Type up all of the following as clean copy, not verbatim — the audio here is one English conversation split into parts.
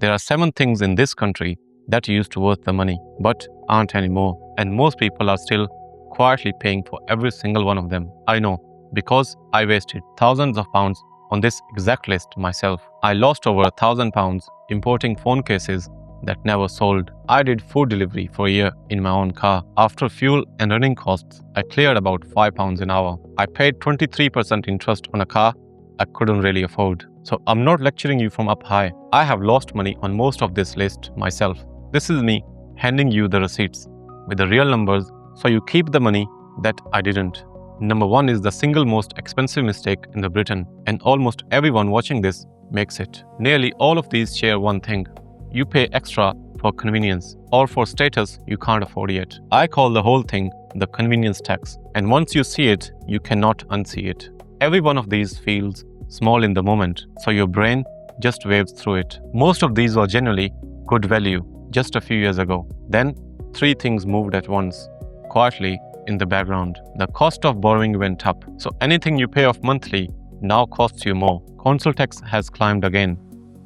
There are 7 things in this country that used to worth the money, but aren't anymore. And most people are still quietly paying for every single one of them. I know, because I wasted thousands of pounds on this exact list myself. I lost over £1,000 importing phone cases that never sold. I did food delivery for a year in my own car. After fuel and running costs, I cleared about £5 an hour. I paid 23% interest on a car I couldn't really afford. So I'm not lecturing you from up high. I have lost money on most of this list myself. This is me handing you the receipts with the real numbers so you keep the money that I didn't. Number 1 is the single most expensive mistake in the Britain, and almost everyone watching this makes it. Nearly all of these share one thing. You pay extra for convenience or for status you can't afford yet. I call the whole thing the convenience tax, and once you see it, you cannot unsee it. Every one of these feels small in the moment, so your brain just waves through it. Most of these were generally good value just a few years ago. Then 3 things moved at once, quietly in the background. The cost of borrowing went up, so anything you pay off monthly now costs you more. Council tax has climbed again.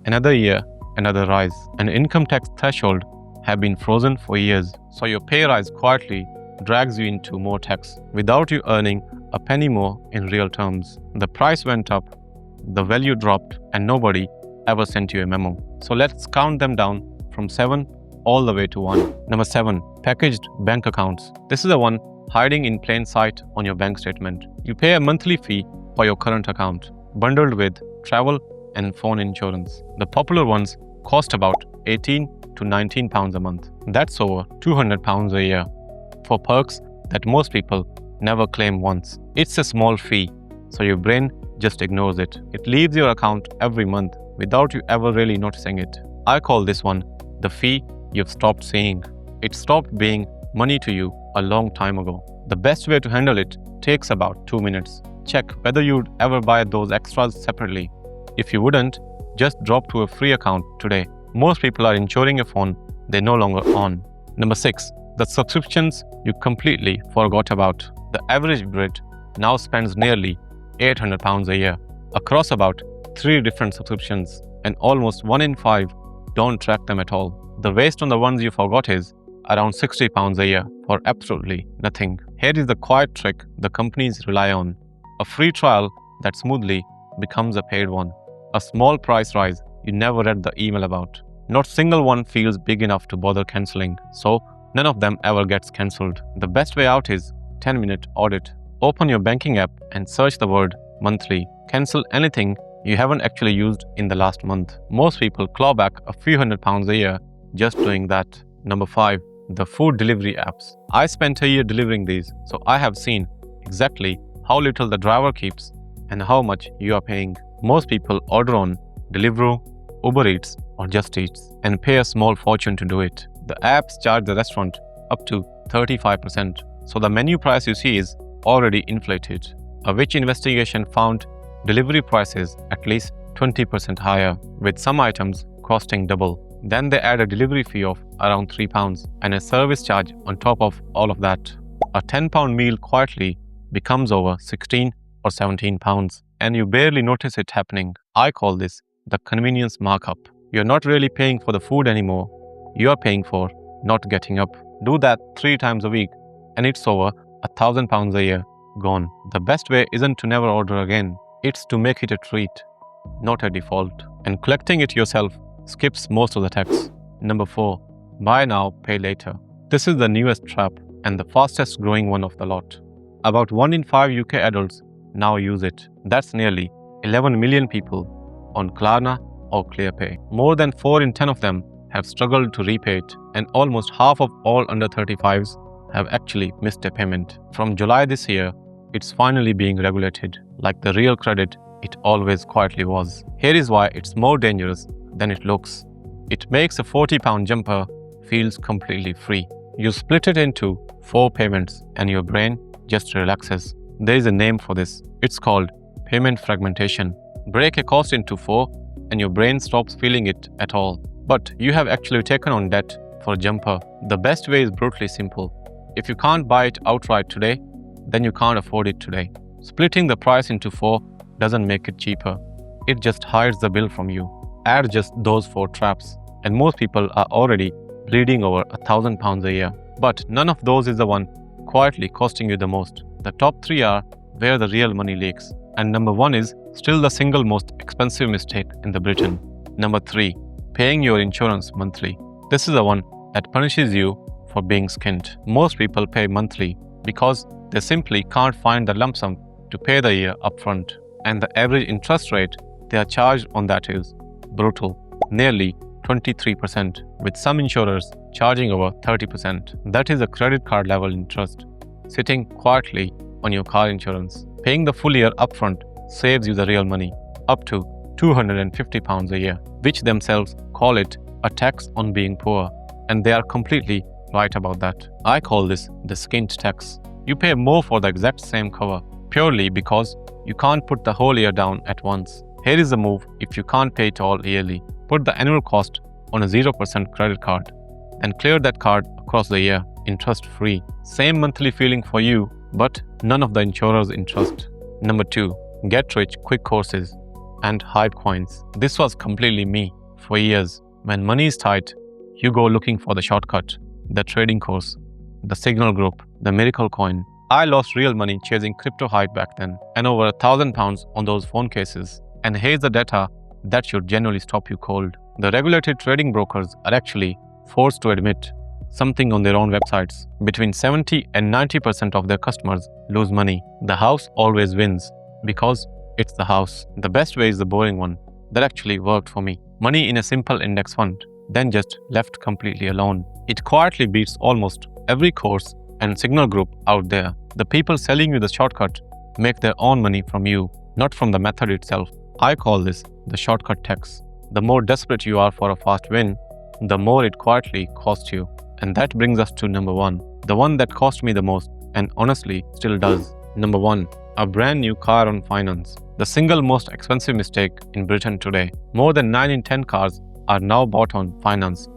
Another year, another rise. An income tax threshold have been frozen for years, so your pay rise quietly drags you into more tax without you earning a penny more in real terms. The price went up, the value dropped, and nobody ever sent you a memo. So let's count them down from 7 all the way to 1. Number 7, packaged bank accounts. This is the one hiding in plain sight on your bank statement. You pay a monthly fee for your current account, bundled with travel and phone insurance. The popular ones cost about £18 to £19 a month. That's over £200 a year for perks that most people never claim once. It's a small fee, so your brain just ignores it. It leaves your account every month without you ever really noticing it. I call this one the fee you've stopped seeing. It stopped being money to you a long time ago. The best way to handle it takes about 2 minutes. Check whether you'd ever buy those extras separately. If you wouldn't, just drop to a free account today. Most people are insuring a phone they no longer own. Number 6, the subscriptions you completely forgot about. The average Brit now spends nearly £800 a year across about 3 different subscriptions, and almost 1 in 5 don't track them at all. The waste on the ones you forgot is around £60 a year for absolutely nothing. Here is the quiet trick the companies rely on. A free trial that smoothly becomes a paid one. A small price rise you never read the email about. Not single one feels big enough to bother cancelling, so none of them ever gets cancelled. The best way out is 10-minute audit. Open your banking app and search the word monthly. Cancel anything you haven't actually used in the last month. Most people claw back a few £100s a year just doing that. Number 5, the food delivery apps. I spent a year delivering these, so I have seen exactly how little the driver keeps and how much you are paying. Most people order on Deliveroo, Uber Eats, or Just Eats and pay a small fortune to do it. The apps charge the restaurant up to 35%, so the menu price you see is already inflated. A Which investigation found delivery prices at least 20% higher, with some items costing double. Then they add a delivery fee of around £3 and a service charge on top of all of that. A £10 meal quietly becomes over £16 or £17, and you barely notice it happening. I call this the convenience markup. You're not really paying for the food anymore. You're paying for not getting up. Do that 3 times a week, and it's over £1,000 a year gone. The best way isn't to never order again. It's to make it a treat, not a default. And collecting it yourself skips most of the tax. Number 4, buy now, pay later. This is the newest trap and the fastest growing one of the lot. About 1 in 5 UK adults now use it. That's nearly 11 million people on Klarna or ClearPay. More than 4 in 10 of them have struggled to repay it, and almost half of all under 35s have actually missed a payment. From July this year, it's finally being regulated, like the real credit it always quietly was. Here is why it's more dangerous than it looks. It makes a £40 jumper feels completely free. You split it into 4 payments and your brain just relaxes. There is a name for this. It's called payment fragmentation. Break a cost into 4 and your brain stops feeling it at all. But you have actually taken on debt for a jumper. The best way is brutally simple. If you can't buy it outright today, then you can't afford it today. Splitting the price into 4 doesn't make it cheaper. It just hides the bill from you. Add just those 4 traps and most people are already bleeding over £1,000 a year. But none of those is the one quietly costing you the most. The top 3 are where the real money leaks. And number 1 is still the single most expensive mistake in the Britain. Number 3, paying your insurance monthly. This is the one that punishes you for being skint. Most people pay monthly because they simply can't find the lump sum to pay the year upfront. And the average interest rate they are charged on that is brutal, nearly 23%, with some insurers charging over 30%. That is a credit card level interest sitting quietly on your car insurance. Paying the full year upfront saves you the real money, up to £250 a year, which themselves call it a tax on being poor. And they are completely right about that. I call this the skint tax. You pay more for the exact same cover, purely because you can't put the whole year down at once. Here is the move if you can't pay it all yearly. Put the annual cost on a 0% credit card, then clear that card across the year, interest-free. Same monthly feeling for you, but none of the insurer's interest. Number 2, get rich quick courses and hype coins. This was completely me for years. When money is tight, you go looking for the shortcut, the trading course, the signal group, the miracle coin. I lost real money chasing crypto hype back then, and over £1,000 on those phone cases. And here's the data that should genuinely stop you cold. The regulated trading brokers are actually forced to admit something on their own websites. Between 70 and 90% of their customers lose money. The house always wins because it's the house. The best way is the boring one that actually worked for me. Money in a simple index fund, then just left completely alone. It quietly beats almost every course and signal group out there. The people selling you the shortcut make their own money from you, not from the method itself. I call this the shortcut tax. The more desperate you are for a fast win, the more it quietly costs you. And that brings us to number 1, the one that cost me the most and honestly still does. Number 1, a brand new car on finance. The single most expensive mistake in Britain today. More than 9 in 10 cars are now bought on finance,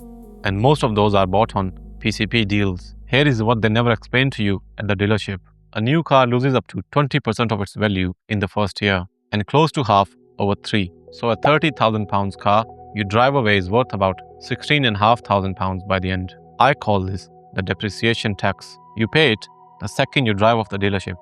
and most of those are bought on PCP deals. Here is what they never explain to you at the dealership. A new car loses up to 20% of its value in the first year, and close to half over 3. So a £30,000 car you drive away is worth about £16,500 by the end. I call this the depreciation tax. You pay it the second you drive off the dealership,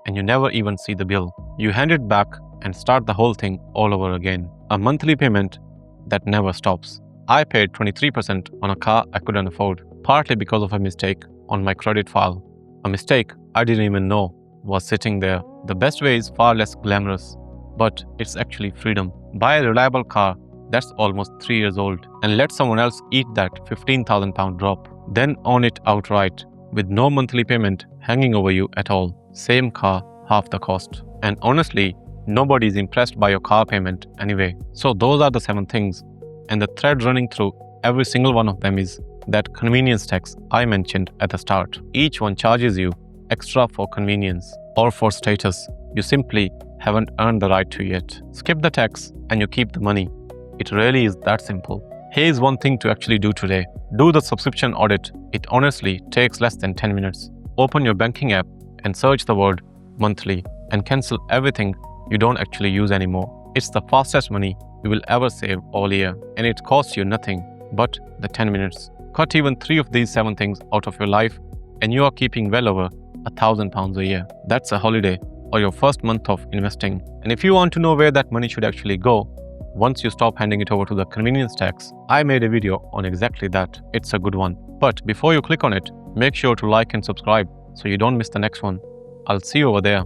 and you never even see the bill. You hand it back and start the whole thing all over again. A monthly payment that never stops. I paid 23% on a car I couldn't afford, partly because of a mistake on my credit file. A mistake I didn't even know was sitting there. The best way is far less glamorous, but it's actually freedom. Buy a reliable car that's almost 3 years old and let someone else eat that £15,000 drop. Then own it outright with no monthly payment hanging over you at all. Same car, half the cost. And honestly, nobody is impressed by your car payment anyway. So those are the 7 things. And the thread running through every single one of them is that convenience tax I mentioned at the start. Each one charges you extra for convenience or for status you simply haven't earned the right to yet. Skip the tax and you keep the money. It really is that simple. Here's one thing to actually do today. Do the subscription audit. It honestly takes less than 10 minutes. Open your banking app and search the word monthly and cancel everything you don't actually use anymore. It's the fastest money you will ever save all year, and it costs you nothing but the 10 minutes. Cut even 3 of these 7 things out of your life and you are keeping well over £1,000 a year. That's a holiday or your first month of investing. And if you want to know where that money should actually go once you stop handing it over to the convenience tax, I made a video on exactly that. It's a good one. But before you click on it, make sure to like and subscribe so you don't miss the next one. I'll see you over there.